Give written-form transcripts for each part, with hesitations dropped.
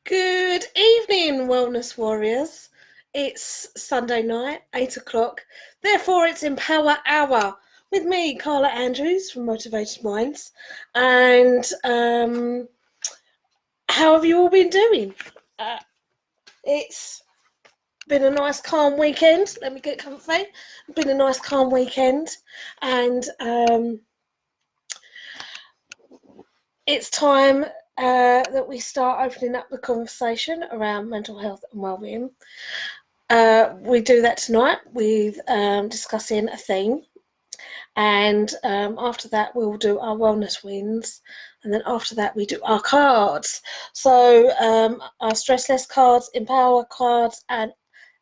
Good evening, Wellness Warriors. It's Sunday night, 8 o'clock. Therefore, it's Empower Hour with me, Carla Andrews from Motivated Minds. And how have you all been doing? It's been a nice, calm weekend. Let me get comfy. It's been a nice, calm weekend. And it's time that we start opening up the conversation around mental health and wellbeing. We do that tonight with discussing a theme, and after that we'll do our wellness wins, and then after that we do our cards. So our stress less cards, empower cards, and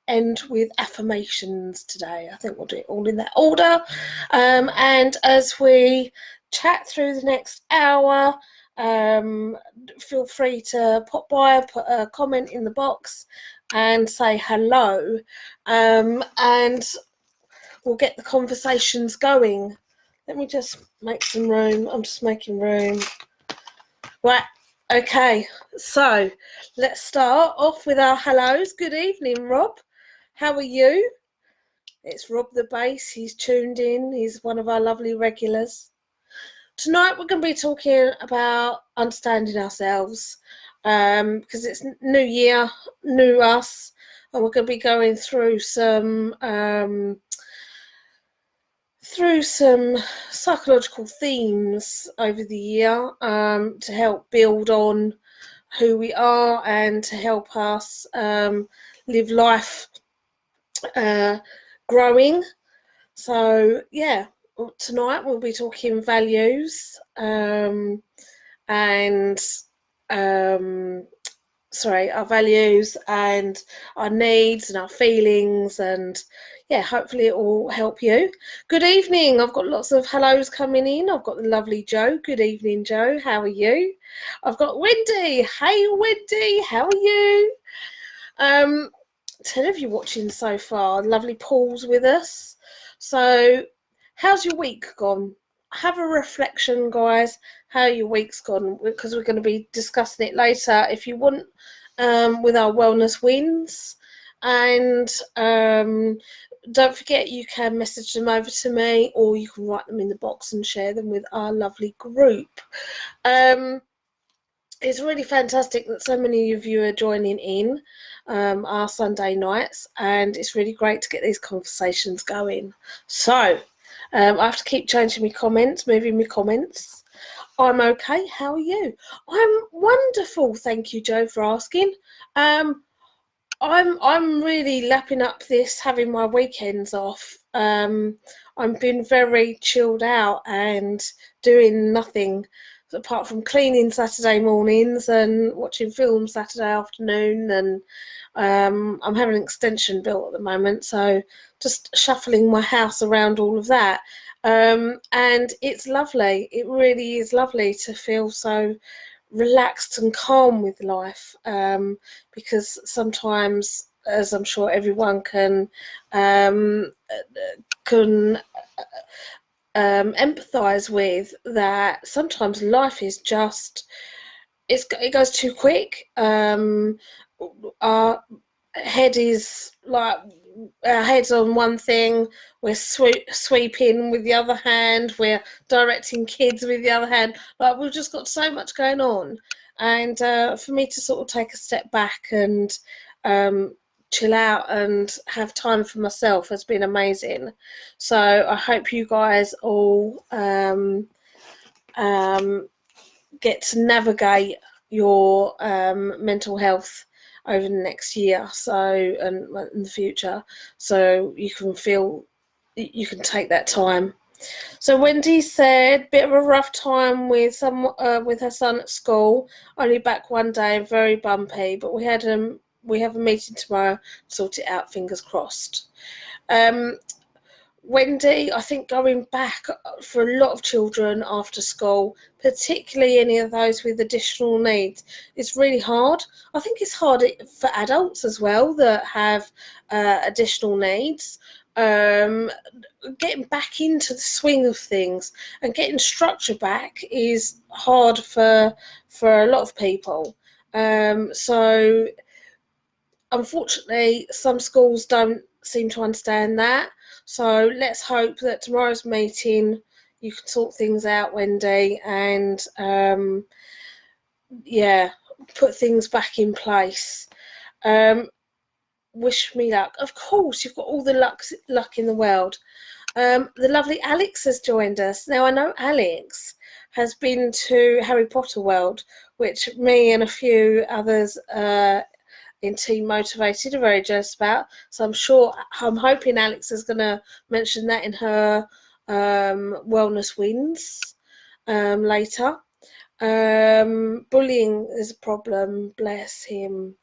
end with affirmations today. I think we'll do it all in that order. And as we chat through the next hour, feel free to pop by, put a comment in the box and say hello, and we'll get the conversations going. Let me just make some room. I'm just making room. Right, okay, so let's start off with our hellos. Good evening, Rob. How are you? It's Rob the Bass. He's tuned in. He's one of our lovely regulars. Tonight we're going to be talking about understanding ourselves, because it's new year, new us, and we're going to be going through some psychological themes over the year, to help build on who we are and to help us live life growing. So yeah, tonight we'll be talking values, and our values and our needs and our feelings, and yeah, hopefully it will help you. Good evening. I've got lots of hellos coming in. I've got the lovely Joe. Good evening, Joe. How are you? I've got Wendy. Hey, Wendy. How are you? 10 of you watching so far. Lovely Paul's with us. So how's your week gone? Have a reflection, guys, how your week's gone, because we're going to be discussing it later if you want, with our wellness wins. And don't forget, you can message them over to me, or you can write them in the box and share them with our lovely group. It's really fantastic that so many of you are joining in our Sunday nights, and it's really great to get these conversations going. So I have to keep changing my comments, moving my comments. I'm okay. How are you? I'm wonderful. Thank you, Joe, for asking. I'm really lapping up this, having my weekends off. I've been very chilled out and doing nothing apart from cleaning Saturday mornings and watching films Saturday afternoon, and I'm having an extension built at the moment, so just shuffling my house around all of that. And it's lovely. It really is lovely to feel so relaxed and calm with life, because sometimes, as I'm sure everyone can empathize with, that sometimes life is just, it goes too quick. Our head's on one thing, we're sweeping with the other hand, we're directing kids with the other hand. Like, we've just got so much going on, and for me to sort of take a step back and chill out and have time for myself has been amazing. So I hope you guys all get to navigate your mental health over the next year, and in the future, so you can feel you can take that time. So Wendy said, bit of a rough time with her son at school, only back one day, very bumpy, but we have a meeting tomorrow to sort it out, fingers crossed. Wendy, I think going back for a lot of children after school, particularly any of those with additional needs, it's really hard. I think it's hard for adults as well that have additional needs. Getting back into the swing of things and getting structure back is hard for a lot of people. So unfortunately, some schools don't seem to understand that. So let's hope that tomorrow's meeting you can sort things out, Wendy, and yeah, put things back in place. Wish me luck. Of course, you've got all the luck in the world. The lovely Alex has joined us. Now, I know Alex has been to Harry Potter World, which me and a few others in Team Motivated are very jealous about. So I'm hoping Alex is going to mention that in her wellness wins later. Bullying is a problem, bless him.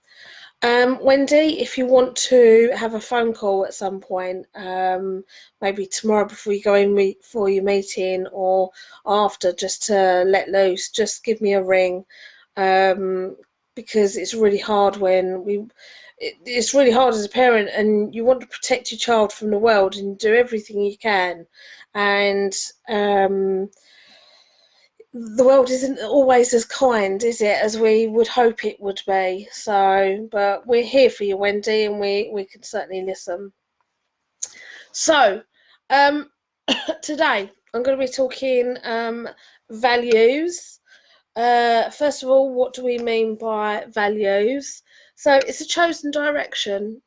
Wendy, if you want to have a phone call at some point, maybe tomorrow before you go in for your meeting or after, just to let loose, just give me a ring, because it's really hard it's really hard as a parent, and you want to protect your child from the world and do everything you can, and the world isn't always as kind, is it, as we would hope it would be. So, but we're here for you, Wendy, and we can certainly listen. So, today I'm going to be talking values. First of all, what do we mean by values? So, it's a chosen direction.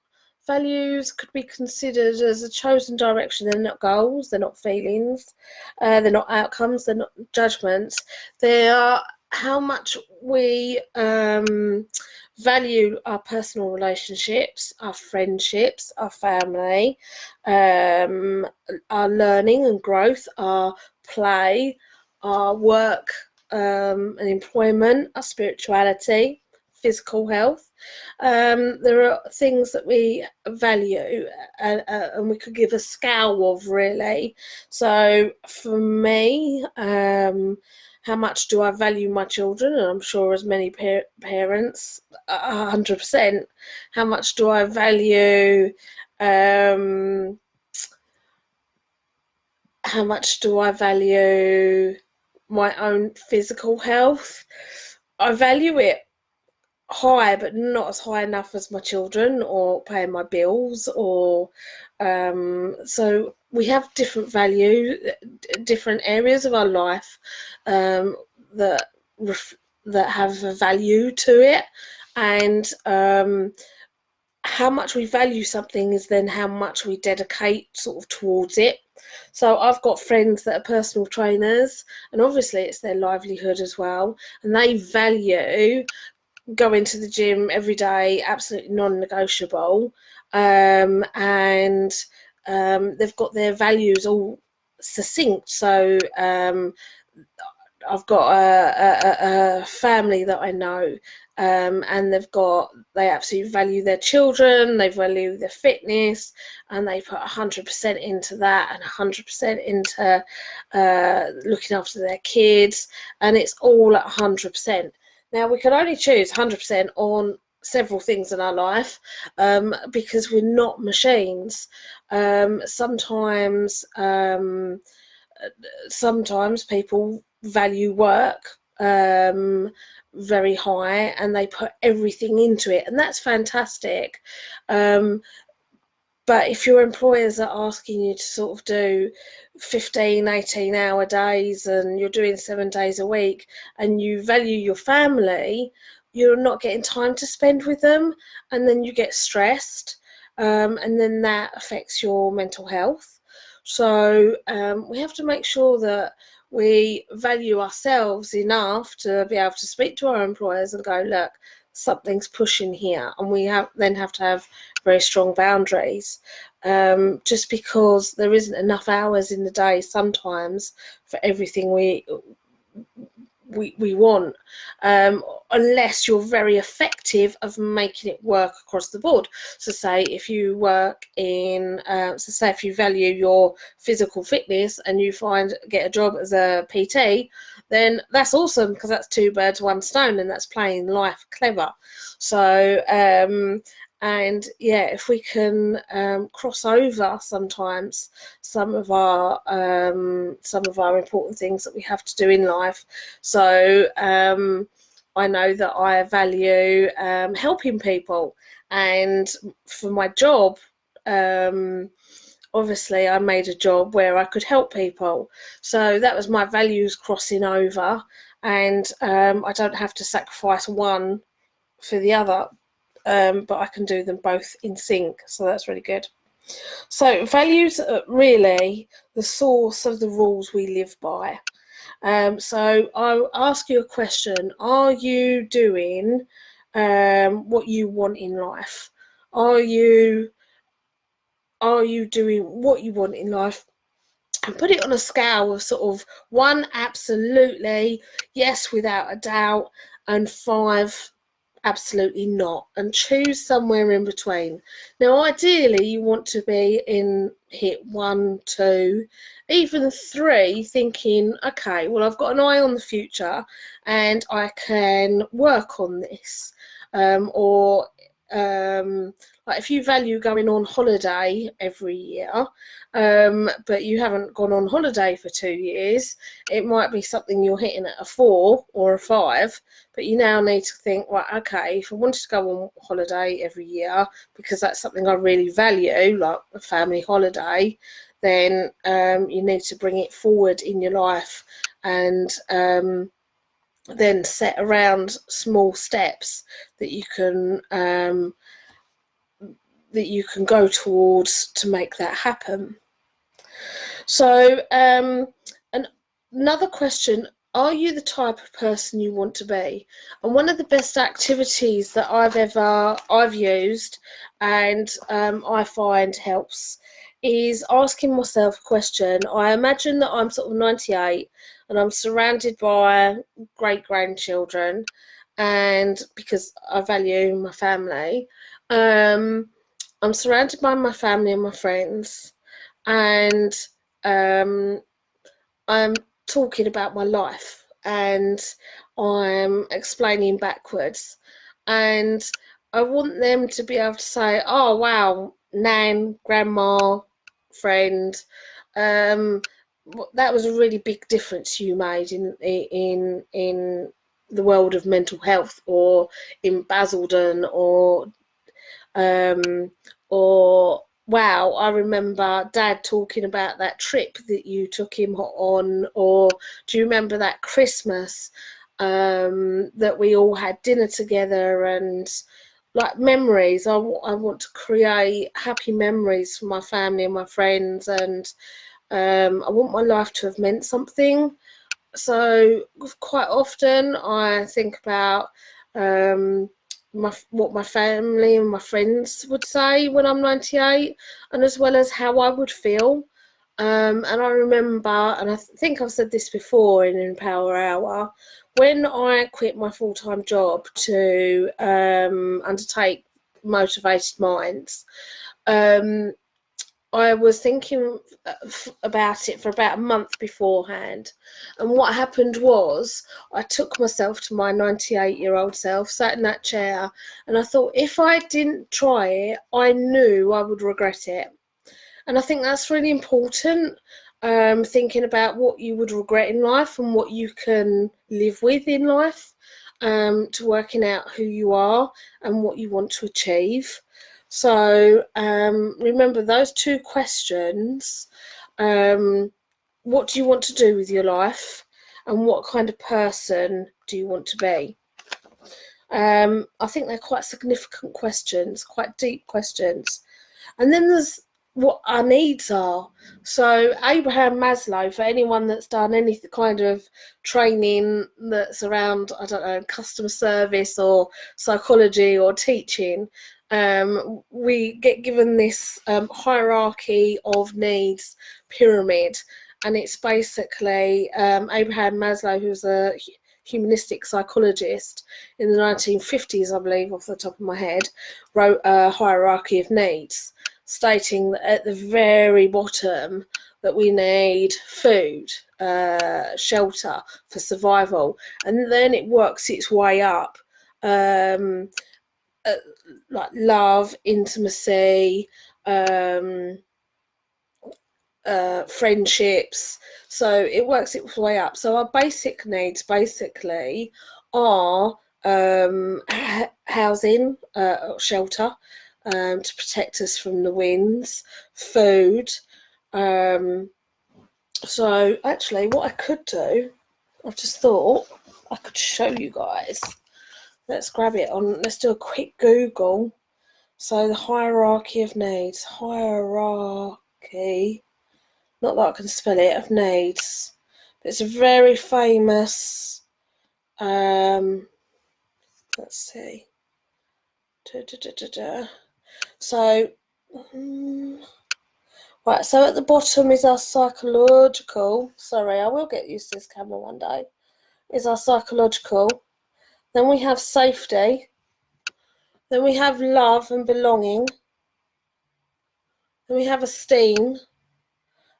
Values could be considered as a chosen direction. They're not goals, they're not feelings, they're not outcomes, they're not judgments. They are how much we value our personal relationships, our friendships, our family, our learning and growth, our play, our work and employment, our spirituality, physical health. There are things that we value and we could give a scale of, really. So for me, how much do I value my children? And I'm sure as many parents, 100%. How much do I value how much do I value my own physical health? I value it high, but not as high enough as my children or paying my bills, or so we have different value, different areas of our life that that have a value to it, and how much we value something is then how much we dedicate sort of towards it. So I've got friends that are personal trainers, and obviously it's their livelihood as well, and they value going to the gym every day, absolutely non-negotiable, and they've got their values all succinct. So I've got a family that I know, and they absolutely value their children, they value their fitness, and they put 100% into that and 100% into looking after their kids, and it's all at 100%. Now, we can only choose 100% on several things in our life, because we're not machines. Sometimes people value work very high, and they put everything into it, and that's fantastic. But if your employers are asking you to sort of do 15, 18-hour days, and you're doing 7 days a week, and you value your family, you're not getting time to spend with them, and then you get stressed, and then that affects your mental health. So we have to make sure that we value ourselves enough to be able to speak to our employers and go, look, something's pushing here, and we have to have very strong boundaries. Just because there isn't enough hours in the day sometimes for everything we want, unless you're very effective of making it work across the board. So say if you work in, say if you value your physical fitness and you get a job as a PT, then that's awesome, because that's 2 birds, 1 stone, and that's playing life clever. So and yeah, if we can cross over sometimes some of our important things that we have to do in life. So I know that I value helping people, and for my job, obviously I made a job where I could help people, so that was my values crossing over, and I don't have to sacrifice one for the other, but I can do them both in sync, so that's really good. So values are really the source of the rules we live by. So I'll ask you a question. Are you doing what you want in life? Are you doing what you want in life? And put it on a scale of sort of 1, absolutely, yes, without a doubt, and 5, absolutely not, and choose somewhere in between. Now, ideally, you want to be in hit 1, 2, even 3, thinking, okay, well, I've got an eye on the future and I can work on this. Or like if you value going on holiday every year, but you haven't gone on holiday for 2 years, it might be something you're hitting at a 4 or a 5, but you now need to think, right, okay, if I wanted to go on holiday every year, because that's something I really value, like a family holiday, then you need to bring it forward in your life, and then set around small steps that you can go towards to make that happen. So another question: are you the type of person you want to be? And one of the best activities that I've used, and I find helps, is asking myself a question. I imagine that I'm sort of 98 and I'm surrounded by great grandchildren, and because I value my family, I'm surrounded by my family and my friends, and um, I'm talking about my life, and I'm explaining backwards, and I want them to be able to say, "Oh wow, Nan, Grandma, friend, um, that was a really big difference you made in the world of mental health, or in Basildon, um, or wow, I remember Dad talking about that trip that you took him on, or do you remember that Christmas that we all had dinner together?" And like memories, I want to create happy memories for my family and my friends, and I want my life to have meant something. So quite often I think about what my family and my friends would say when I'm 98, and as well as how I would feel. And I remember, and I think I've said this before in Empower Hour, when I quit my full-time job to undertake Motivated Minds, I was thinking about it for about a month beforehand. And what happened was, I took myself to my 98-year-old self, sat in that chair, and I thought, if I didn't try it, I knew I would regret it. And I think that's really important, thinking about what you would regret in life and what you can live with in life, to working out who you are and what you want to achieve. So remember those 2 questions. What do you want to do with your life, and what kind of person do you want to be? I think they're quite significant questions, quite deep questions. And then there's what our needs are. So Abraham Maslow, for anyone that's done any kind of training that's around, I don't know, customer service or psychology or teaching, we get given this hierarchy of needs pyramid, and it's basically Abraham Maslow, who's a humanistic psychologist in the 1950s, I believe, off the top of my head, wrote a hierarchy of needs, stating that at the very bottom that we need food, shelter for survival, and then it works its way up, like love, intimacy, friendships. So it works its way up. So our basic needs basically are housing, shelter, to protect us from the winds, food. So actually what I could do, I've just thought I could show you guys. Let's grab it on, let's do a quick Google. So the hierarchy of needs, hierarchy, not that I can spell it, of needs. It's a very famous, let's see. So, right, so at the bottom is our psychological, sorry, I will get used to this camera one day, is our psychological. Then we have safety. Then we have love and belonging. Then we have esteem.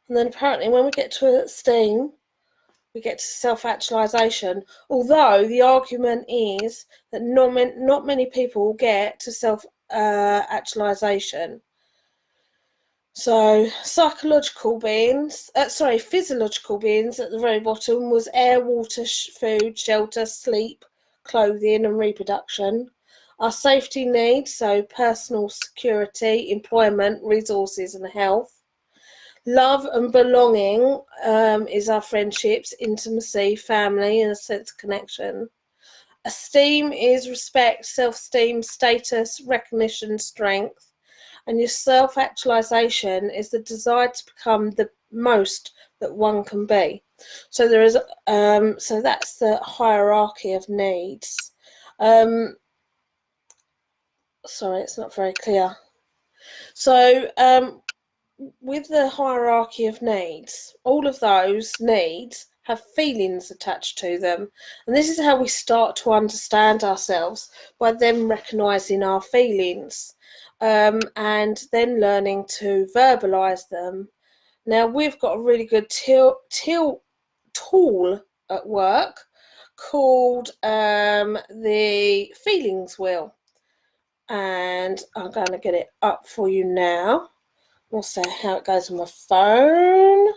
And then apparently when we get to esteem, we get to self-actualization. Although the argument is that not many people get to self-actualization. So physiological beings at the very bottom was air, water, food, shelter, sleep, clothing and reproduction. Our safety needs, so personal security, employment, resources and health. Love and belonging is our friendships, intimacy, family and a sense of connection. Esteem is respect, self-esteem, status, recognition, strength. And your self-actualization is the desire to become the most that one can be. So there is, so that's the hierarchy of needs. Sorry, it's not very clear. So with the hierarchy of needs, all of those needs have feelings attached to them. And this is how we start to understand ourselves, by them recognizing our feelings. And then learning to verbalize them. Now we've got a really good tool at work called the feelings wheel, and I'm going to get it up for you now. We'll see how it goes on my phone.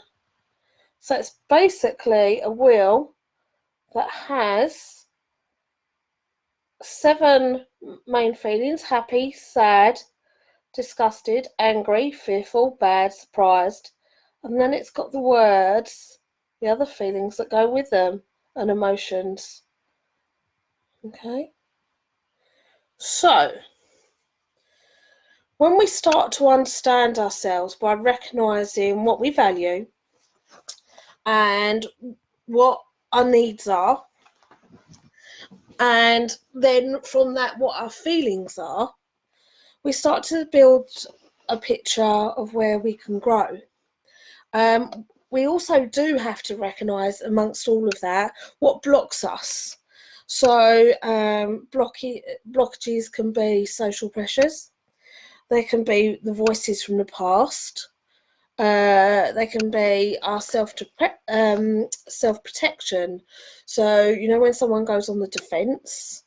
So it's basically a wheel that has 7 main feelings: happy, sad, disgusted, angry, fearful, bad, surprised. And then it's got the words, the other feelings that go with them, and emotions. Okay? So, when we start to understand ourselves by recognising what we value and what our needs are, and then from that what our feelings are, we start to build a picture of where we can grow. We also do have to recognise amongst all of that what blocks us. So blockages can be social pressures. They can be the voices from the past. They can be our self-protection. So, you know, when someone goes on the defence,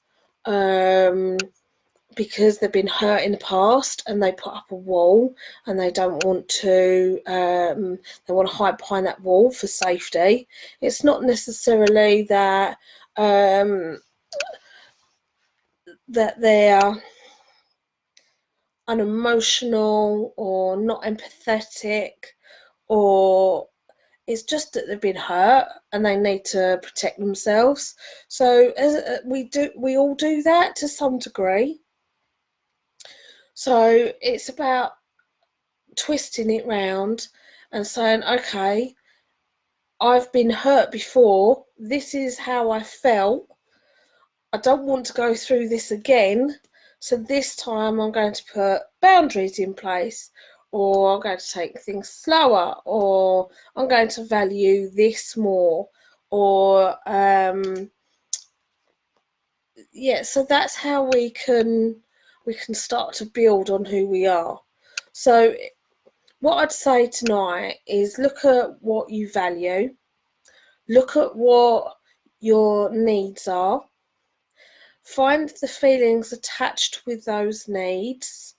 because they've been hurt in the past and they put up a wall and they don't want to, they want to hide behind that wall for safety. It's not necessarily that that they're unemotional or not empathetic, or it's just that they've been hurt and they need to protect themselves. So we all do that to some degree. So it's about twisting it round and saying, okay, I've been hurt before. This is how I felt. I don't want to go through this again. So this time I'm going to put boundaries in place, or I'm going to take things slower, or I'm going to value this more, or yeah, so that's how we can start to build on who we are. So what I'd say tonight is look at what you value, look at what your needs are, find the feelings attached with those needs,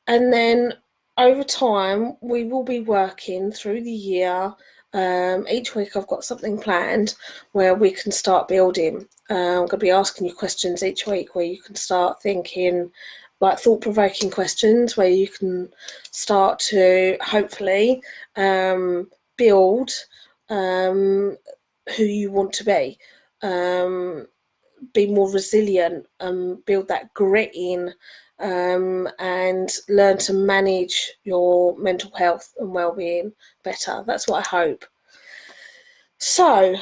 and then over time we will be working through the year Each week I've got something planned where we can start building. I'm going to be asking you questions each week where you can start thinking, like thought-provoking questions where you can start to hopefully build who you want to be more resilient, build that grit in, and learn to manage your mental health and well-being better. That's what I hope. So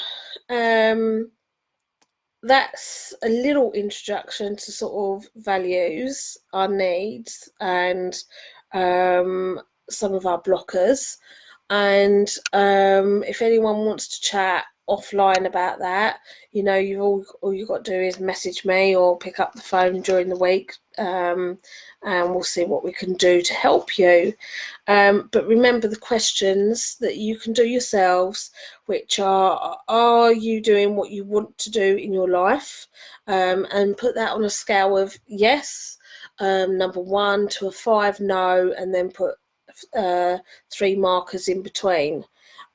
that's a little introduction to sort of values, our needs, and some of our blockers. And if anyone wants to chat offline about that, you know, all you've got to do is message me or pick up the phone during the week, and we'll see what we can do to help you. But remember the questions that you can do yourselves, which are you doing what you want to do in your life? And put that on a scale of yes, number 1 to a 5, no, and then put 3 markers in between.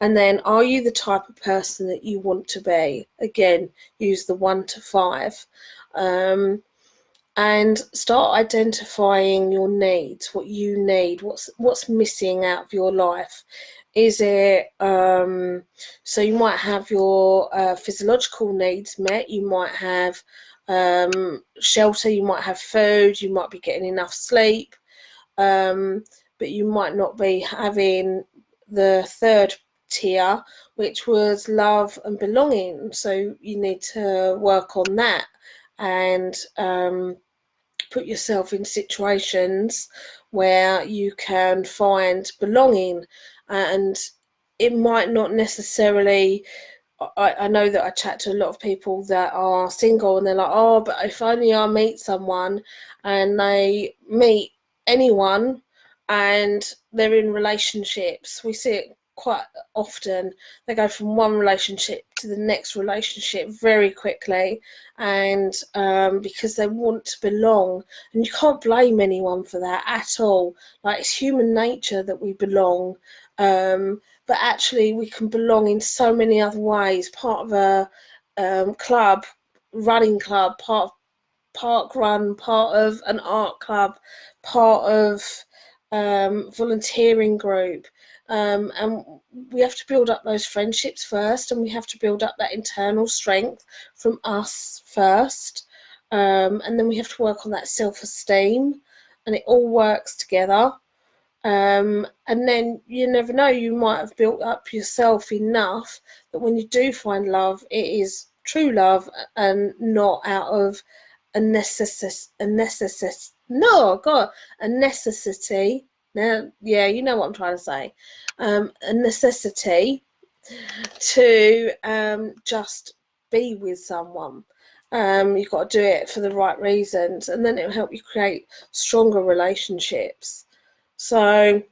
And then, are you the type of person that you want to be? Again, use the 1 to 5. And start identifying your needs, what you need, what's missing out of your life. Is it so you might have your physiological needs met, you might have shelter, you might have food, you might be getting enough sleep, but you might not be having the third tier, which was love and belonging. So you need to work on that and put yourself in situations where you can find belonging. And it might not necessarily, I know that I chat to a lot of people that are single and they're like, oh, but if only I meet someone, and they meet anyone and they're in relationships. We see it quite often. They go from one relationship to the next relationship very quickly, and because they want to belong. And you can't blame anyone for that at all. Like, it's human nature that we belong. But actually we can belong in so many other ways. Part of a club, running club, part of park run, part of an art club, part of volunteering group, and we have to build up those friendships first, and we have to build up that internal strength from us first, and then we have to work on that self-esteem, and it all works together. And then you never know, you might have built up yourself enough that when you do find love, it is true love and not out of a necessity. Now, yeah, you know what I'm trying to say. A necessity to just be with someone. You've got to do it for the right reasons, and then it'll help you create stronger relationships. So,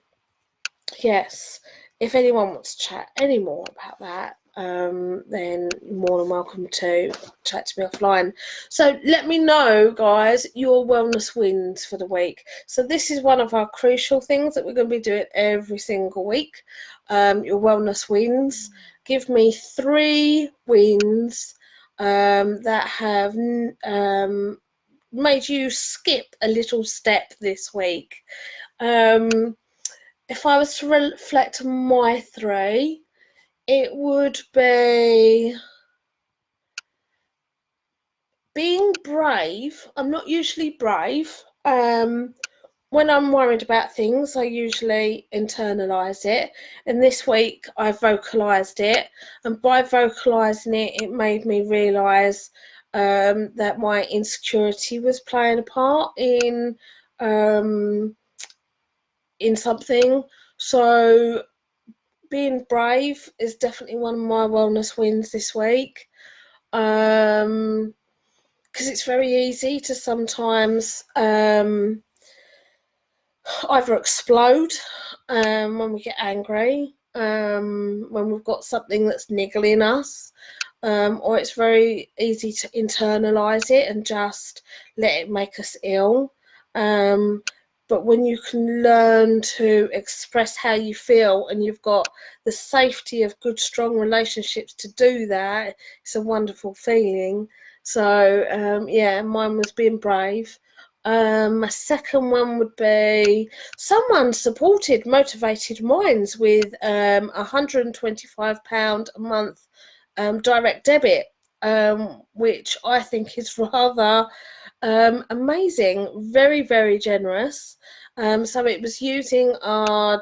yes, if anyone wants to chat any more about that, then you're more than welcome to chat to me offline. So let me know, guys, your wellness wins for the week. So this is one of our crucial things that we're going to be doing every single week. Your wellness wins. Give me 3 wins that have made you skip a little step this week. If I was to reflect on my 3, it would be being brave. I'm not usually brave. When I'm worried about things, I usually internalise it. And this week I vocalised it. And by vocalising it, it made me realise that my insecurity was playing a part in something. So being brave is definitely one of my wellness wins this week, because it's very easy to sometimes either explode when we get angry, when we've got something that's niggling us, or it's very easy to internalise it and just let it make us ill. but when you can learn to express how you feel and you've got the safety of good, strong relationships to do that, it's a wonderful feeling. So, yeah, mine was being brave. My second one would be someone supported Motivated Minds with £125 a month direct debit, which I think is rather amazing, very, very generous. So it was using our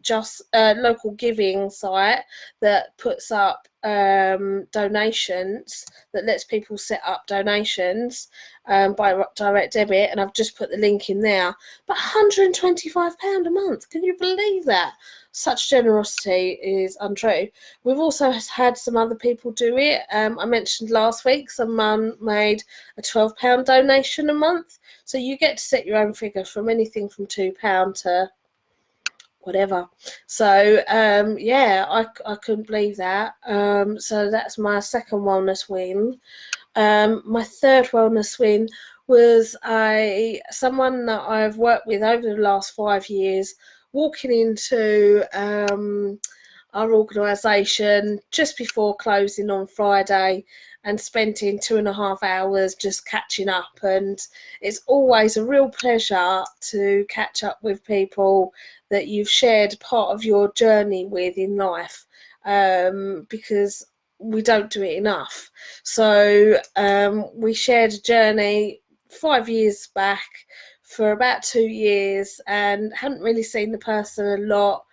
just local giving site that puts up donations, that lets people set up donations by direct debit, and I've just put the link in there. But £125 a month, can you believe that? Such generosity is untrue. We've also had some other people do it. I mentioned last week someone made a £12 donation a month. So you get to set your own figure from anything from £2 to whatever. So yeah, I couldn't believe that. So that's my second wellness win. My third wellness win was someone that I've worked with over the last 5 years, walking into our organisation just before closing on Friday and spending 2.5 hours just catching up. And it's always a real pleasure to catch up with people that you've shared part of your journey with in life, because we don't do it enough. So we shared a journey 5 years back for about 2 years and hadn't really seen the person a lot.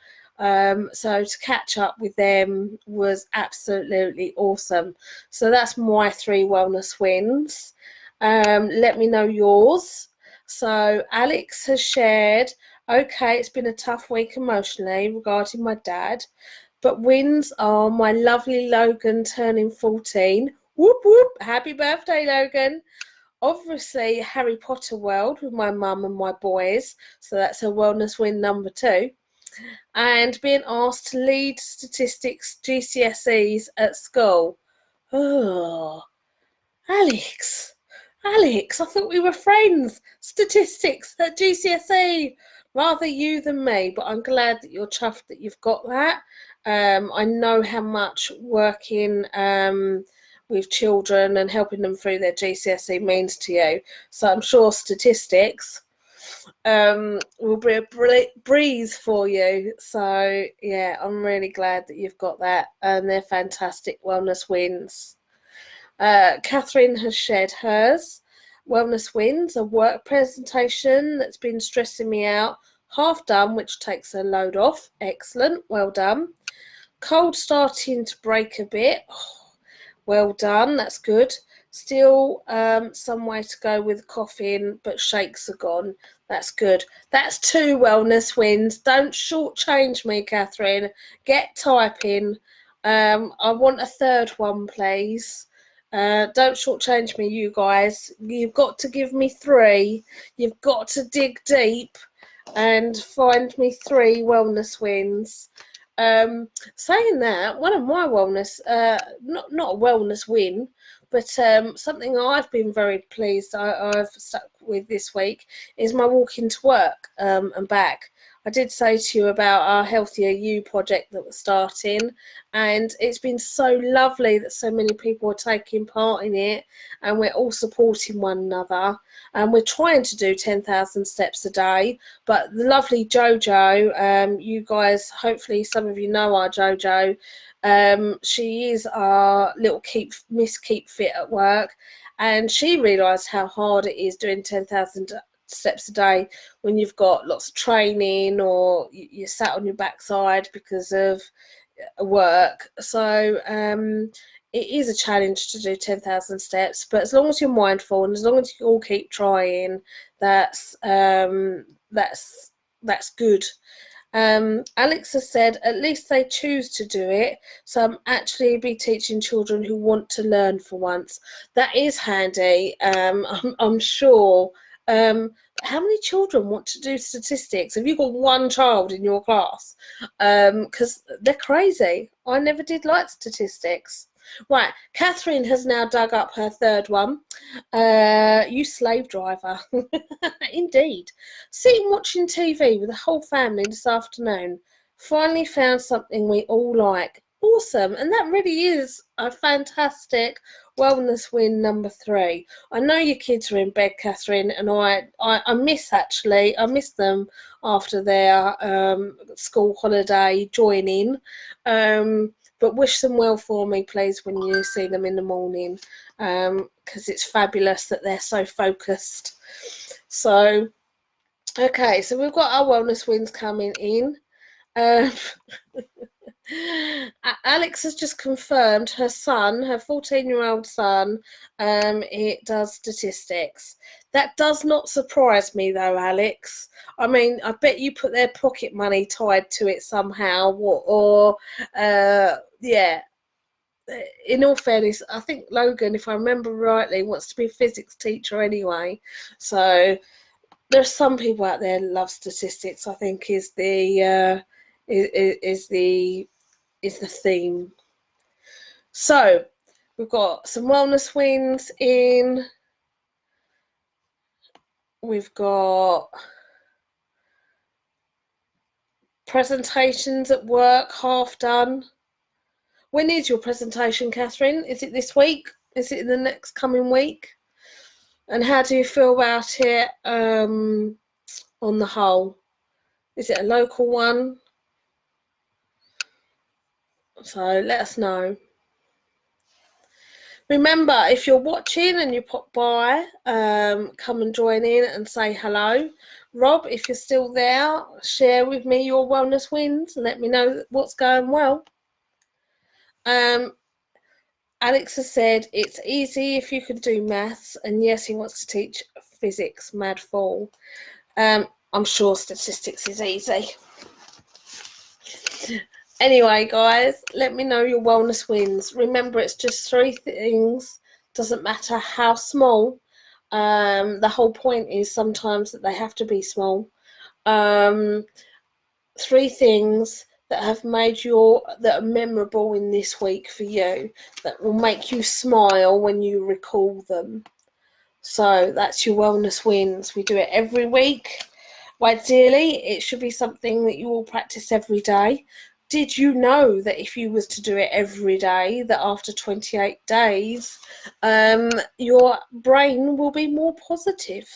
So to catch up with them was absolutely awesome. So that's my 3 wellness wins. Let me know yours. So Alex has shared, okay, it's been a tough week emotionally regarding my dad, but wins are my lovely Logan turning 14. Whoop whoop, happy birthday, Logan. Obviously, Harry Potter world with my mum and my boys, so that's a wellness win number 2. And being asked to lead statistics GCSEs at school. Oh, Alex, I thought we were friends. Statistics at GCSE. Rather you than me, but I'm glad that you're chuffed that you've got that. I know how much working with children and helping them through their GCSE means to you. So I'm sure statistics will be a breeze for you. So yeah, I'm really glad that you've got that, and they're fantastic wellness wins. Catherine has shared hers. Wellness wins, a work presentation that's been stressing me out, half done, which takes a load off. Excellent, well done. Cold starting to break a bit. Oh, well done, that's good. Still some way to go with coughing, but shakes are gone. That's good. That's 2 wellness wins. Don't shortchange me, Catherine. Get typing. I want a third one, please. Don't shortchange me, you guys. You've got to give me 3. You've got to dig deep and find me 3 wellness wins. Saying that, one of my wellness, not a wellness win, but something I've been very pleased I've stuck with this week is my walk into work and back. I did say to you about our Healthier You project that was starting, and it's been so lovely that so many people are taking part in it, and we're all supporting one another. And we're trying to do 10,000 steps a day, but the lovely Jojo, you guys, hopefully some of you know our Jojo, she is our little keep fit at work, and she realised how hard it is doing 10,000 steps a day when you've got lots of training or you're sat on your backside because of work. So it is a challenge to do 10,000 steps, but as long as you're mindful and as long as you all keep trying, that's good. Alex has said at least they choose to do it, so I'm actually be teaching children who want to learn for once. That is handy. I'm sure. How many children want to do statistics? Have you got one child in your class? Because they're crazy. I never did like statistics. Right, Catherine has now dug up her third one. You slave driver. Indeed. Sitting watching TV with the whole family this afternoon. Finally found something we all like. Awesome. And that really is a fantastic wellness win number 3. I know your kids are in bed, Catherine, and I miss them after their school holiday joining. But wish them well for me, please, when you see them in the morning, because it's fabulous that they're so focused. So, okay, so we've got our wellness wins coming in. Alex has just confirmed her 14-year-old son, it does statistics. That does not surprise me though, Alex. I mean, I bet you put their pocket money tied to it somehow, or yeah. In all fairness, I think Logan, if I remember rightly, wants to be a physics teacher anyway. So there's some people out there that love statistics, I think is the theme. So we've got some wellness wins in. We've got presentations at work, half done. When is your presentation, Catherine? Is it this week? Is it in the next coming week? And how do you feel about it on the whole? Is it a local one? So let us know. Remember, if you're watching and you pop by, come and join in and say hello. Rob, if you're still there, share with me your wellness wins and let me know what's going well. Alex has said it's easy if you can do maths, and yes, he wants to teach physics. Mad fool. I'm sure statistics is easy. Anyway, guys, let me know your wellness wins. Remember, it's just 3 things. Doesn't matter how small. The whole point is sometimes that they have to be small. 3 things that have that are memorable in this week for you, that will make you smile when you recall them. So that's your wellness wins. We do it every week. Ideally, it should be something that you all practice every day. Did you know that if you was to do it every day, that after 28 days, your brain will be more positive,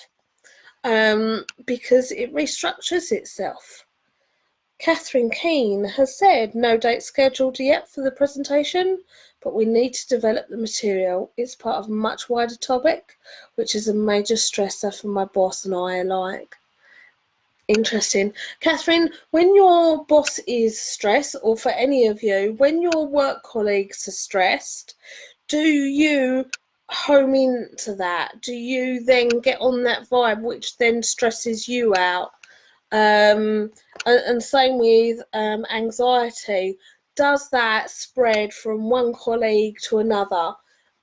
because it restructures itself. Catherine Keane has said, no date scheduled yet for the presentation, but we need to develop the material. It's part of a much wider topic, which is a major stressor for my boss and I alike. Interesting. Catherine, when your boss is stressed, or for any of you, when your work colleagues are stressed, do you home into that? Do you then get on that vibe, which then stresses you out? And same with anxiety. Does that spread from one colleague to another?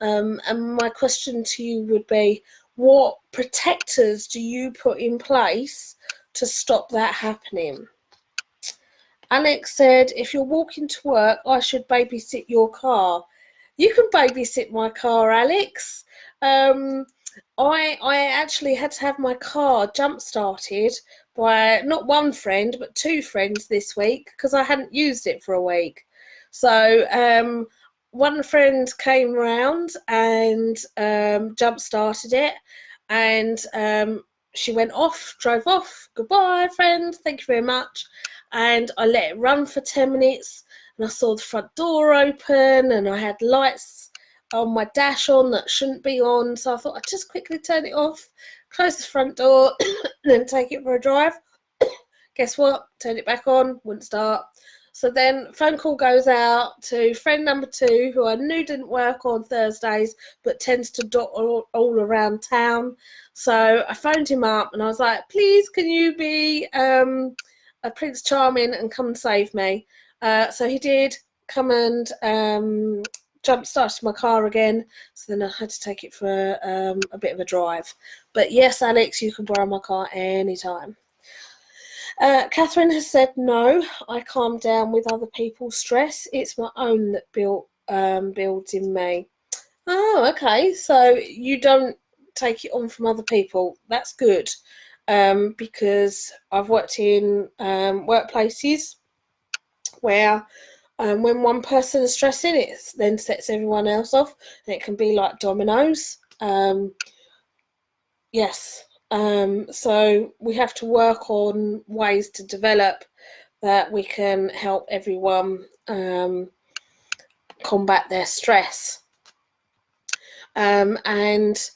And my question to you would be, what protectors do you put in place to stop that happening? Alex said, if you're walking to work, I should babysit your car. You can babysit my car, Alex. I actually had to have my car jump started by not one friend but 2 friends this week because I hadn't used it for a week. So one friend came round and jump started it, and she went off, drove off. Goodbye, friend. Thank you very much. And I let it run for 10 minutes, and I saw the front door open, and I had lights on my dash on that shouldn't be on. So I thought I'd just quickly turn it off, close the front door, and then take it for a drive. Guess what? Turn it back on, wouldn't start. So then phone call goes out to friend number 2, who I knew didn't work on Thursdays, but tends to dot all around town. So I phoned him up and I was like, please, can you be a Prince Charming and come and save me? So he did come and jump started my car again. So then I had to take it for a bit of a drive. But yes, Alex, you can borrow my car anytime. Catherine has said, no, I calm down with other people's stress. It's my own that built builds in me. Oh, okay. So you don't take it on from other people. That's good. Because I've worked in workplaces where when one person is stressing, it then sets everyone else off, and it can be like dominoes. Yes. So we have to work on ways to develop that we can help everyone combat their stress. And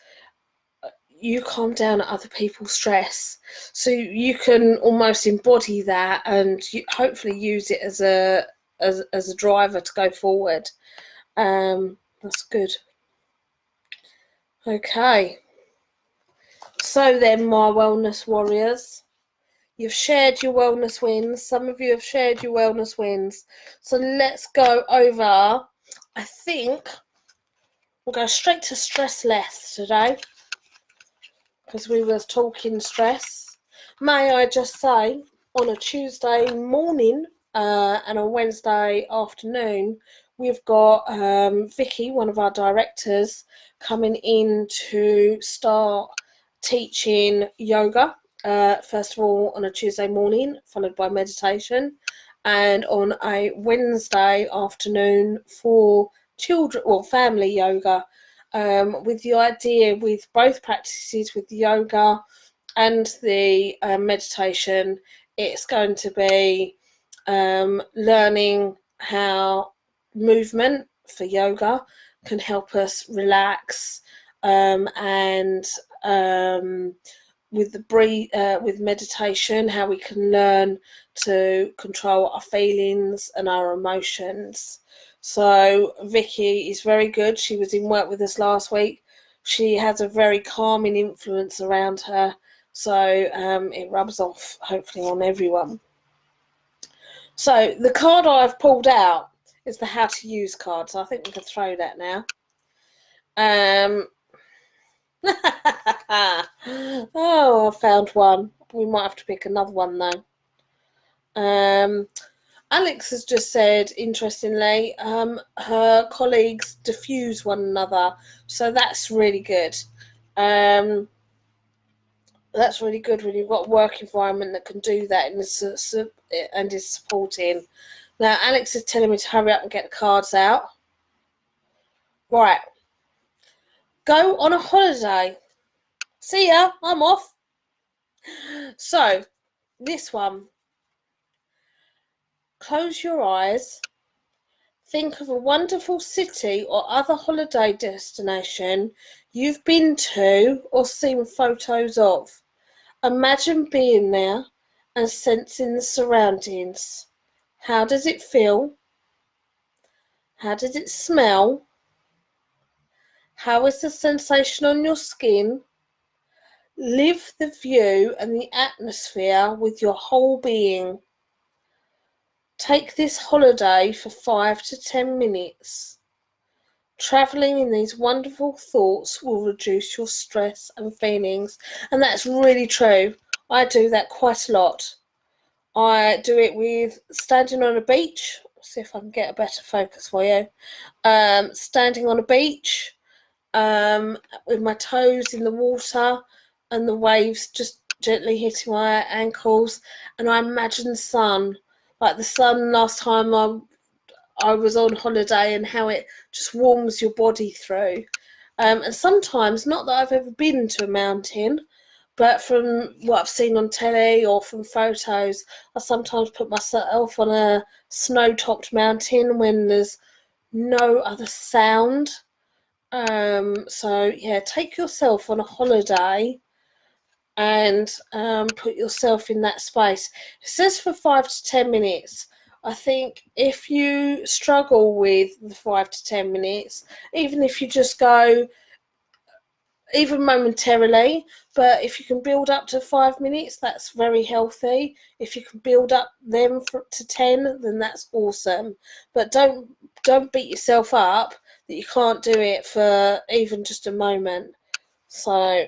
you calm down at other people's stress, so you can almost embody that and hopefully use it as a driver to go forward. That's good. Okay, so then, my wellness warriors, you've shared your wellness wins. Some of you have shared your wellness wins, so let's go over. I think we'll go straight to stress less today, because we were talking stress. May I just say, on a Tuesday morning and a Wednesday afternoon, we've got Vicky, one of our directors, coming in to start teaching yoga. First of all, on a Tuesday morning, followed by meditation, and on a Wednesday afternoon for children or family yoga. With the idea with both practices, with the yoga and the meditation, it's going to be learning how movement for yoga can help us relax, and with meditation, how we can learn to control our feelings and our emotions. So Vicky is very good. She was in work with us last week. She has a very calming influence around her, so it rubs off hopefully on everyone. So the card I've pulled out is the how to use card, so I think we can throw that now. Oh, I found one. We might have to pick another one though. Alex has just said, interestingly, her colleagues diffuse one another, so that's really good. That's really good when you've got a work environment that can do that and is supporting. Now, Alex is telling me to hurry up and get the cards out. Right. Go on a holiday. See ya, I'm off. So, this one. Close your eyes. Think of a wonderful city or other holiday destination you've been to or seen photos of. Imagine being there and sensing the surroundings. How does it feel? How does it smell? How is the sensation on your skin? Live the view and the atmosphere with your whole being. Take this holiday for 5 to 10 minutes. Travelling in these wonderful thoughts will reduce your stress and feelings. And that's really true. I do that quite a lot. I do it with standing on a beach. See if I can get a better focus for you. Standing on a beach with my toes in the water and the waves just gently hitting my ankles. And I imagine the sun. Like the sun last time I was on holiday, and how it just warms your body through. And sometimes, not that I've ever been to a mountain, but from what I've seen on telly or from photos, I sometimes put myself on a snow-topped mountain when there's no other sound. So yeah, take yourself on a holiday and put yourself in that space. It says for 5 to 10 minutes. I think if you struggle with the 5 to 10 minutes, even if you just go, even momentarily, but if you can build up to 5 minutes, that's very healthy. If you can build up them to 10, then that's awesome. But don't beat yourself up that you can't do it for even just a moment. So,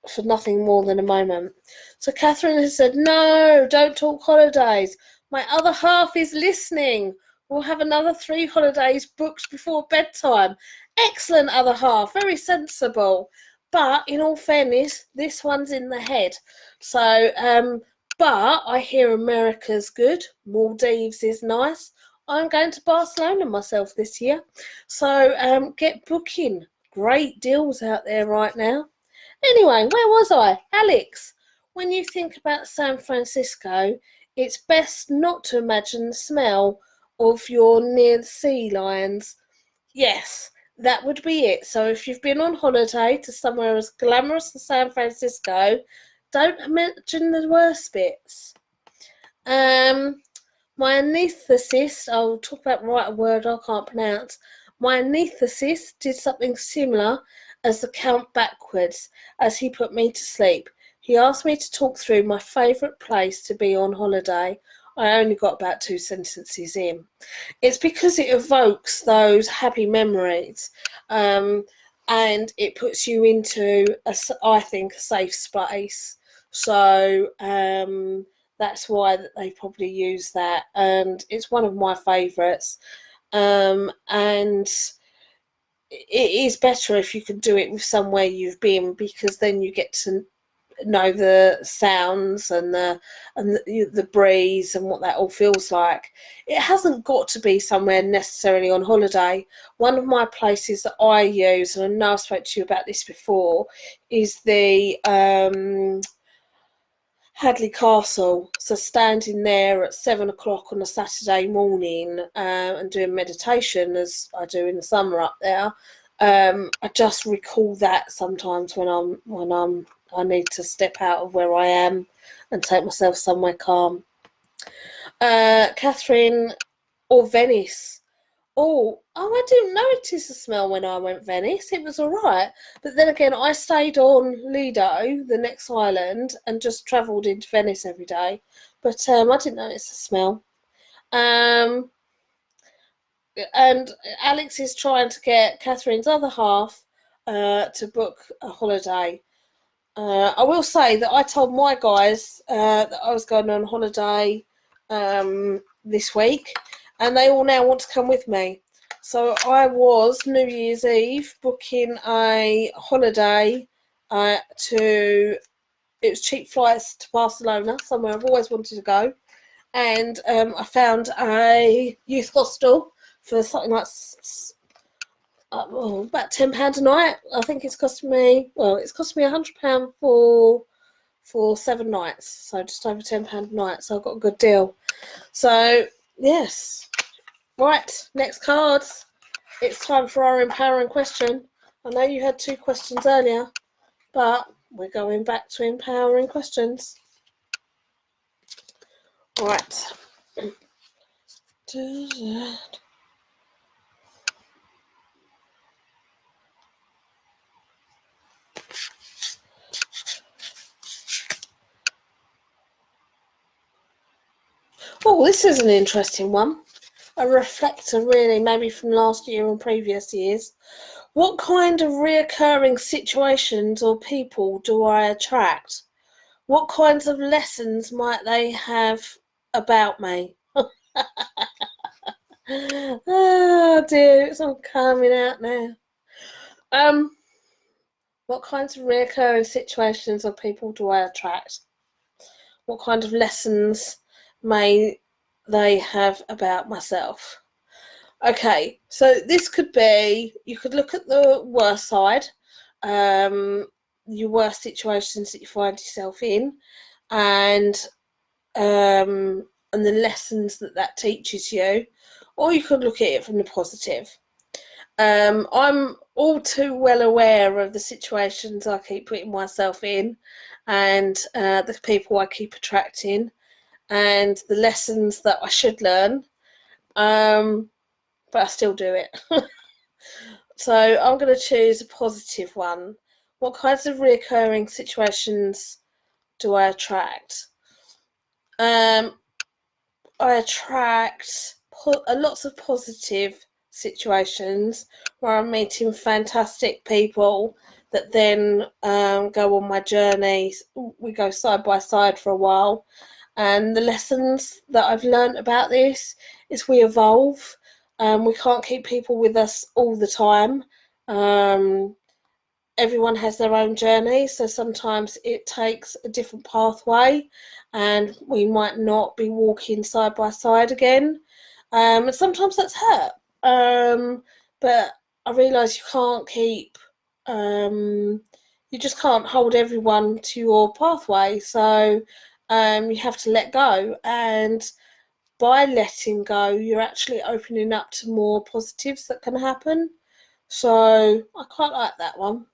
for nothing more than a moment. So Catherine has said, no, don't talk holidays. My other half is listening. We'll have another 3 holidays booked before bedtime. Excellent, other half. Very sensible. But in all fairness, this one's in the head. So, but I hear America's good. Maldives is nice. I'm going to Barcelona myself this year. So, get booking. Great deals out there right now. Anyway, where was I? Alex, when you think about San Francisco, it's best not to imagine the smell of your near the sea lions. Yes, that would be it. So if you've been on holiday to somewhere as glamorous as San Francisco, don't imagine the worst bits. My anaesthetist, I'll talk about write a word I can't pronounce. My anaesthetist did something similar as the count backwards as he put me to sleep. He asked me to talk through my favourite place to be on holiday. I only got about 2 sentences in. It's because it evokes those happy memories, and it puts you into, I think, a safe space. So, that's why they probably use that, and it's one of my favourites. And it is better if you can do it with somewhere you've been, because then you get to know the sounds and the breeze and what that all feels like. It hasn't got to be somewhere necessarily on holiday. One of my places that I use, and I know I spoke to you about this before, is the Hadley Castle. So standing there at 7 o'clock on a Saturday morning and doing meditation, as I do in the summer up there, I just recall that sometimes when I need to step out of where I am and take myself somewhere calm. Catherine, or Venice. I didn't notice the smell when I went Venice. It was all right. But then again, I stayed on Lido, the next island, and just travelled into Venice every day. But I didn't notice the smell. And Alex is trying to get Catherine's other half to book a holiday. I will say that I told my guys that I was going on holiday this week, and they all now want to come with me. So I was New Year's Eve booking a holiday it was cheap flights to Barcelona, somewhere I've always wanted to go, and I found a youth hostel for something like about £10 a night. I think it's cost me £100 for 7 nights, so just over £10 a night. So I got a good deal. So yes, right, next cards. It's time for our empowering question. I know you had 2 questions earlier, but we're going back to empowering questions. Right. Oh, this is an interesting one. A reflector, really, maybe from last year and previous years. What kind of reoccurring situations or people do I attract? What kinds of lessons might they have about me? Oh dear, it's all coming out now. What kinds of reoccurring situations or people do I attract? What kind of lessons may they have about myself? Okay, so this could be, you could look at the worst side, your worst situations that you find yourself in, and the lessons that teaches you, or you could look at it from the positive. I'm all too well aware of the situations I keep putting myself in, and the people I keep attracting, and the lessons that I should learn, but I still do it. So I'm going to choose a positive one. What kinds of reoccurring situations do I attract? I attract lots of positive situations where I'm meeting fantastic people that then go on my journey. We go side by side for a while, and the lessons that I've learned about this is we evolve. We can't keep people with us all the time. Everyone has their own journey, so sometimes it takes a different pathway and we might not be walking side by side again. And sometimes that's hurt. But I realise you can't keep, you just can't hold everyone to your pathway. So you have to let go. And by letting go, you're actually opening up to more positives that can happen. So I quite like that one.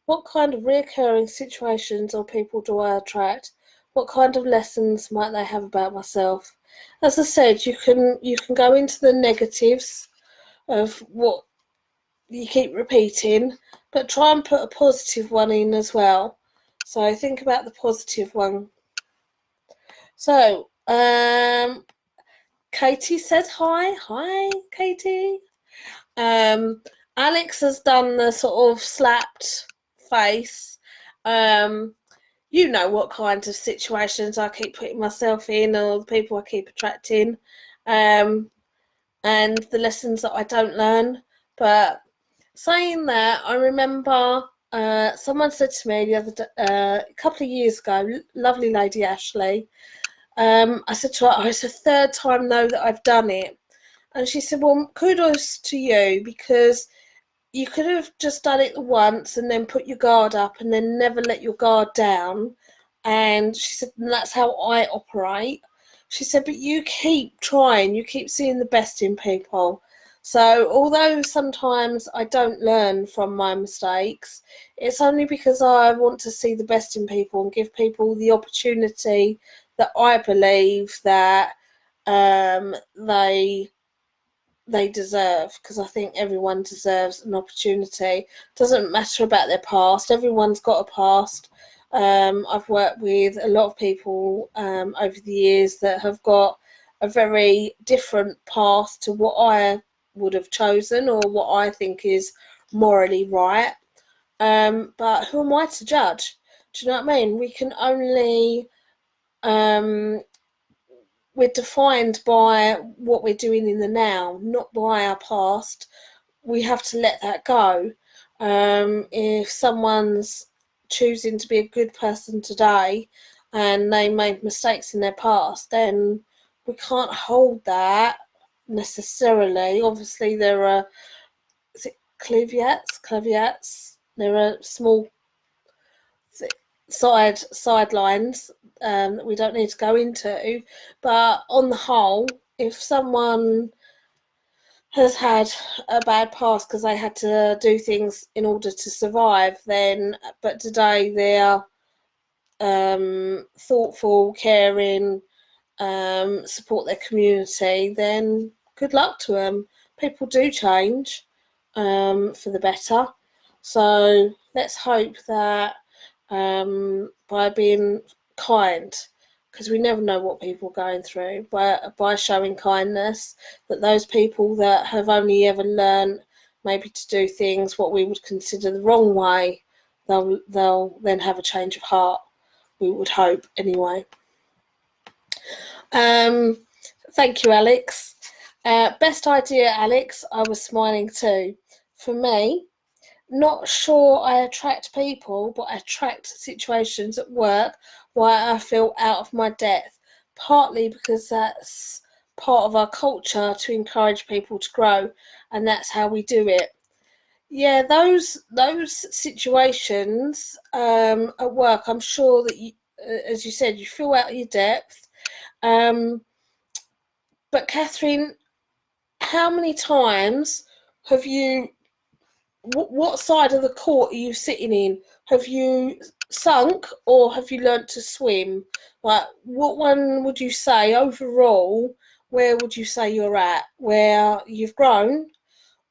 What kind of recurring situations or people do I attract? What kind of lessons might they have about myself? As I said, you can go into the negatives of what you keep repeating, but try and put a positive one in as well. So think about the positive one. So, Katie says hi. Hi, Katie. Alex has done the sort of slapped face. You know what kinds of situations I keep putting myself in, or the people I keep attracting, and the lessons that I don't learn. But saying that, I remember someone said to me a couple of years ago, lovely lady Ashley. I said to her, "Oh, it's the third time though that I've done it," and she said, "Well, kudos to you, because you could have just done it once and then put your guard up and then never let your guard down." And she said, and that's how I operate. She said, but you keep trying, you keep seeing the best in people. So although sometimes I don't learn from my mistakes, it's only because I want to see the best in people and give people the opportunity that I believe that they deserve, because I think everyone deserves an opportunity. Doesn't matter about their past, everyone's got a past. I've worked with a lot of people over the years that have got a very different path to what I would have chosen or what I think is morally right. But who am I to judge? Do you know what I mean? We can only we're defined by what we're doing in the now, not by our past. We have to let that go. If someone's choosing to be a good person today and they made mistakes in their past, then we can't hold that necessarily. Obviously, there are, is it caveats? There are small sidelines that we don't need to go into, but on the whole, if someone has had a bad past because they had to do things in order to survive, then but today they're thoughtful, caring, support their community, then good luck to them. People do change for the better, so let's hope that by being kind, because we never know what people are going through, by showing kindness, that those people that have only ever learned maybe to do things what we would consider the wrong way, they'll then have a change of heart, we would hope anyway. Thank you, Alex. Best idea, Alex. I was smiling too. For me, not sure I attract people, but I attract situations at work where I feel out of my depth, partly because that's part of our culture to encourage people to grow, and that's how we do it. Yeah, those situations at work, I'm sure that you, as you said, you feel out of your depth. Um, but Catherine, how many times have you what side of the court are you sitting in? Have you sunk or have you learnt to swim? Like, what one would you say overall? Where would you say you're at? Where you've grown,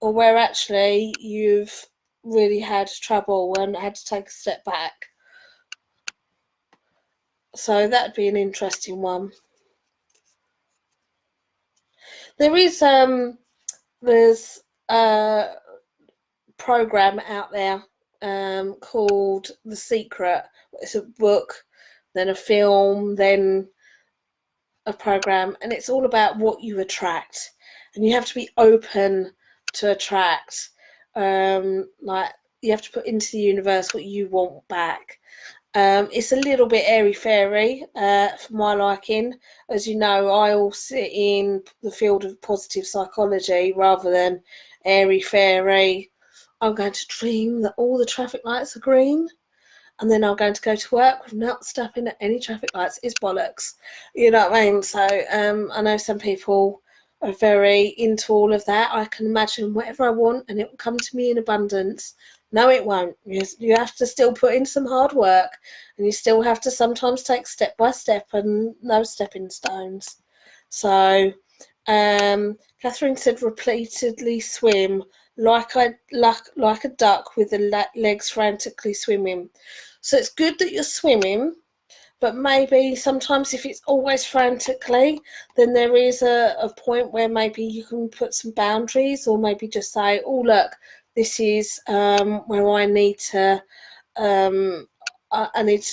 or where actually you've really had trouble and had to take a step back? So that'd be an interesting one. There's a program out there called The Secret. It's a book, then a film, then a program, and it's all about what you attract, and you have to be open to attract. Like, you have to put into the universe what you want back. It's a little bit airy-fairy for my liking. As you know, I all sit in the field of positive psychology rather than airy-fairy. I'm going to dream that all the traffic lights are green, and then I'm going to go to work without stopping at any traffic lights. Is bollocks. You know what I mean? So I know some people are very into all of that. I can imagine whatever I want and it will come to me in abundance. No, it won't. You have to still put in some hard work, and you still have to sometimes take step by step and no stepping stones. So Catherine said repeatedly swim like a duck with the legs frantically swimming. So it's good that you're swimming, but maybe sometimes if it's always frantically, then there is a point where maybe you can put some boundaries, or maybe just say, oh, look, this is where I need to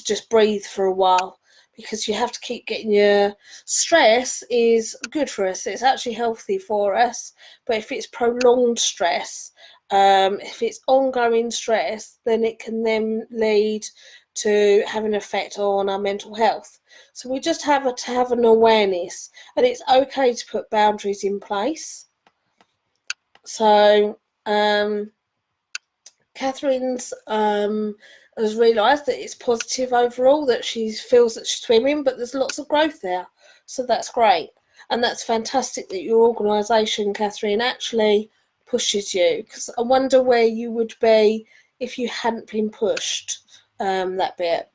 just breathe for a while, because you have to keep getting your stress is good for us. It's actually healthy for us. But if it's prolonged stress, if it's ongoing stress, then it can then lead to have an effect on our mental health. So we just have to have an awareness, and it's okay to put boundaries in place. So Catherine's has realised that it's positive overall, that she feels that she's swimming, but there's lots of growth there. So that's great. And that's fantastic that your organisation, Catherine, actually pushes you, because I wonder where you would be if you hadn't been pushed that bit.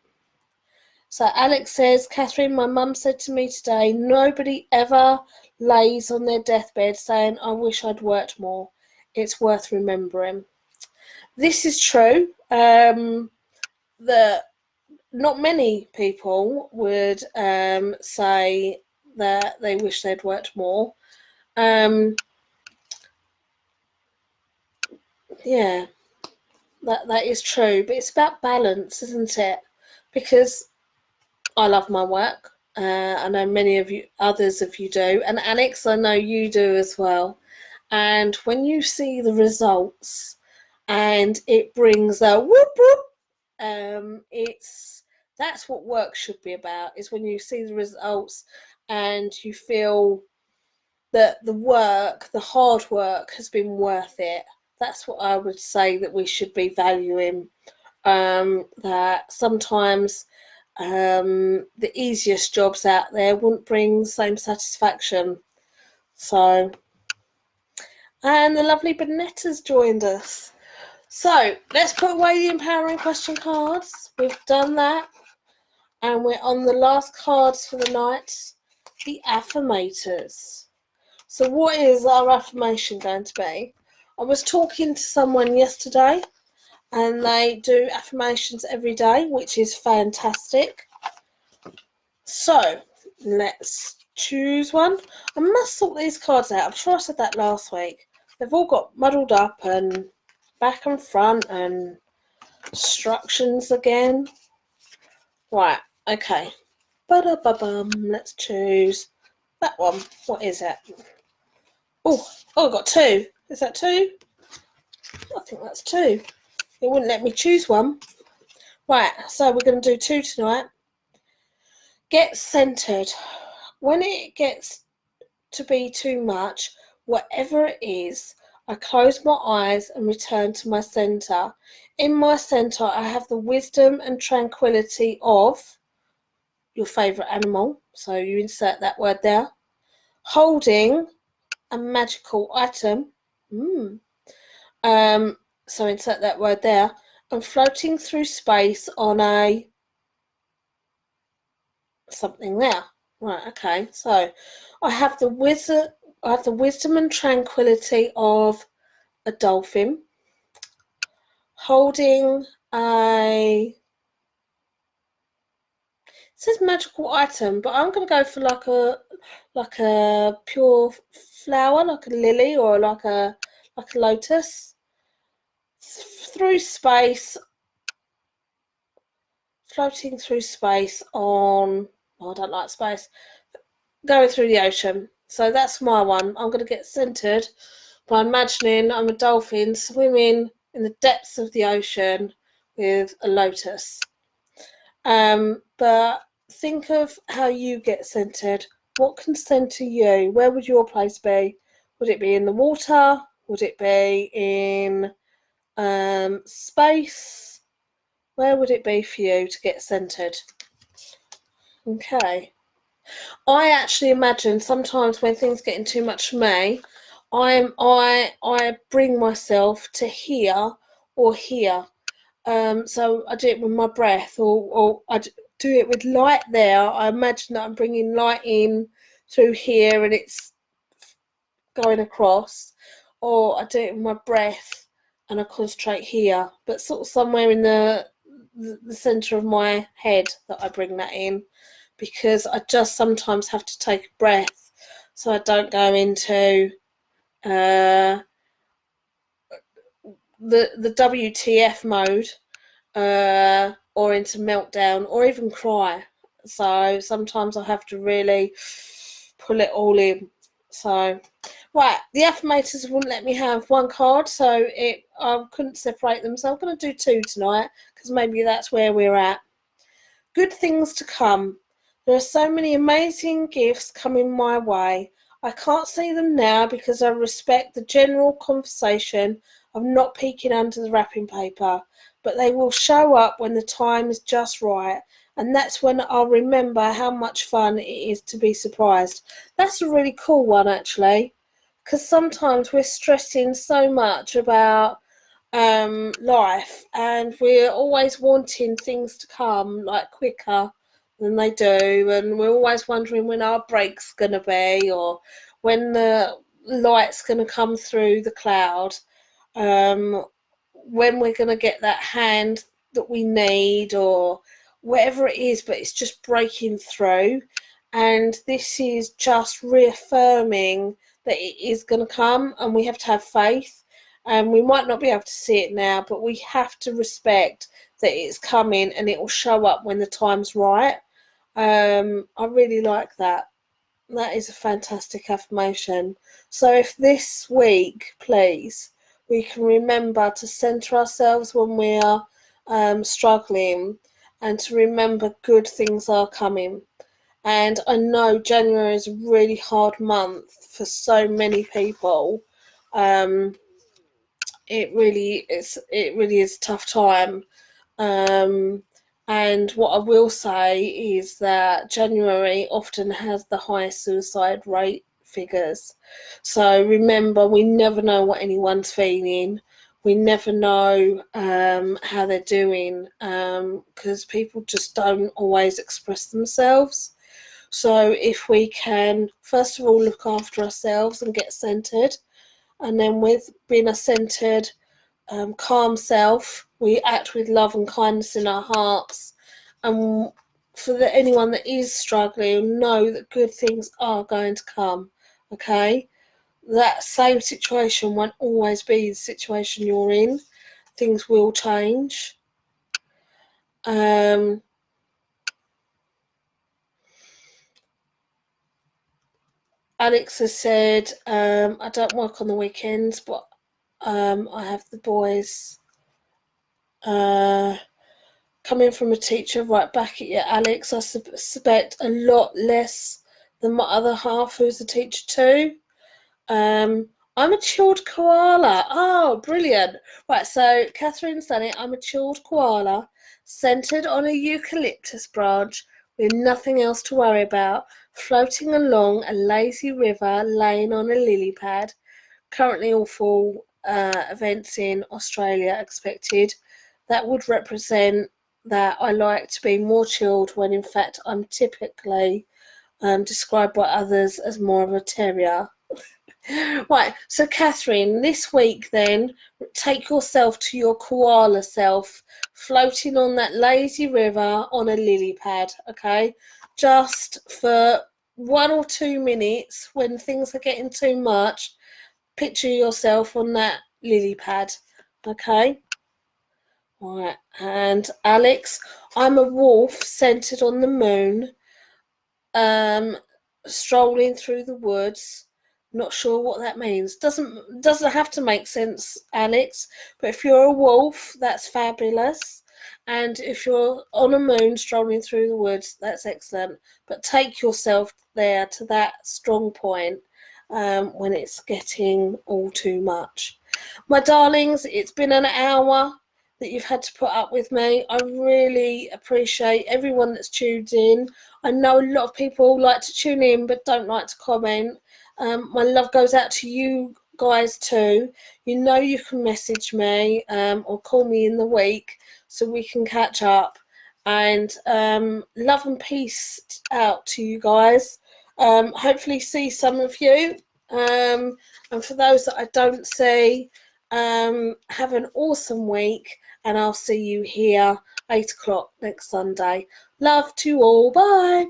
So Alex says, Catherine, my mum said to me today, nobody ever lays on their deathbed saying, I wish I'd worked more. It's worth remembering. This is true. That not many people would say that they wish they'd worked more. Yeah, that is true. But it's about balance, isn't it? Because I love my work. I know many of you, others of you do. And Alex, I know you do as well. And when you see the results and it brings a whoop whoop, that's what work should be about, is when you see the results and you feel that the hard work has been worth it. That's what I would say that we should be valuing. That sometimes the easiest jobs out there wouldn't bring the same satisfaction. So, and the lovely Bonetta's joined us. So let's put away the empowering question cards. We've done that. And we're on the last cards for the night, the affirmators. So what is our affirmation going to be? I was talking to someone yesterday, and they do affirmations every day, which is fantastic. So let's choose one. I must sort these cards out. I'm sure I said that last week. They've all got muddled up and back and front and instructions again. Right, okay. Ba-da-ba-bum. Let's choose that one. What is it? Oh, I got two. Is that two? I think that's two. It wouldn't let me choose one. Right, so we're going to do two tonight. Get centered. When it gets to be too much, whatever it is, I close my eyes and return to my center. In my center, I have the wisdom and tranquility of your favorite animal. So you insert that word there. Holding a magical item. So insert that word there. I'm floating through space on a something there. Right, okay. So I have the wisdom and tranquility of a dolphin, holding a, it says magical item, but I'm gonna go for like a pure flower, like a lily, or like a lotus, through space, floating through space on, oh, I don't like space, going through the ocean. So that's my one. I'm going to get centered by imagining I'm a dolphin swimming in the depths of the ocean with a lotus. But think of how you get centered. What can center you? Where would your place be? Would it be in the water? Would it be in space? Where would it be for you to get centered? Okay. I actually imagine sometimes when things getting too much for me, I bring myself to here or here. So I do it with my breath, or I do it with light there. I imagine that I'm bringing light in through here and it's going across, or I do it with my breath and I concentrate here, but sort of somewhere in the center of my head that I bring that in, because I just sometimes have to take a breath so I don't go into the WTF mode, or into meltdown, or even cry. So sometimes I have to really pull it all in. So, right, the affirmators wouldn't let me have one card, so I couldn't separate them. So I'm going to do two tonight, because maybe that's where we're at. Good things to come. There are so many amazing gifts coming my way. I can't see them now because I respect the general conversation of not peeking under the wrapping paper, but they will show up when the time is just right, and that's when I'll remember how much fun it is to be surprised. That's a really cool one, actually, because sometimes we're stressing so much about life, and we're always wanting things to come like quicker than they do, and we're always wondering when our break's going to be, or when the light's going to come through the cloud, when we're going to get that hand that we need, or whatever it is, but it's just breaking through. And this is just reaffirming that it is going to come, and we have to have faith. And we might not be able to see it now, but we have to respect that it's coming, and it will show up when the time's right. I really like that. That is a fantastic affirmation. So if this week, please, we can remember to centre ourselves when we are struggling, and to remember good things are coming. And I know January is a really hard month for so many people. It really is. It really is a tough time. And what I will say is that January often has the highest suicide rate figures. So remember, we never know what anyone's feeling. We never know how they're doing, because people just don't always express themselves. So if we can, first of all, look after ourselves and get centered, and then with being a centered, calm self, we act with love and kindness in our hearts. And for anyone that is struggling, know that good things are going to come. Okay, that same situation won't always be the situation you're in. Things will change. Alex has said, I don't work on the weekends, but I have the boys. Coming from a teacher right back at you, Alex, I suspect a lot less than my other half, who's a teacher too. I'm a chilled koala. Oh, brilliant. Right, so Catherine's done it. I'm a chilled koala, centered on a eucalyptus branch with nothing else to worry about, floating along a lazy river, laying on a lily pad. Currently all fall events in Australia expected. That would represent that I like to be more chilled, when in fact I'm typically described by others as more of a terrier. Right, so Catherine, this week then, take yourself to your koala self, floating on that lazy river on a lily pad, okay? Just for 1 or 2 minutes, when things are getting too much, picture yourself on that lily pad, okay? Right, and Alex, I'm a wolf centered on the moon, strolling through the woods. Not sure what that means. Doesn't have to make sense, Alex. But if you're a wolf, that's fabulous. And if you're on a moon strolling through the woods, that's excellent. But take yourself there to that strong point when it's getting all too much. My darlings, it's been an hour that you've had to put up with me. I really appreciate everyone that's tuned in. I know a lot of people like to tune in but don't like to comment. My love goes out to you guys too. You know you can message me or call me in the week so we can catch up. And love and peace out to you guys. Hopefully see some of you. And for those that I don't see, have an awesome week, and I'll see you here 8 o'clock next Sunday. Love to all. Bye.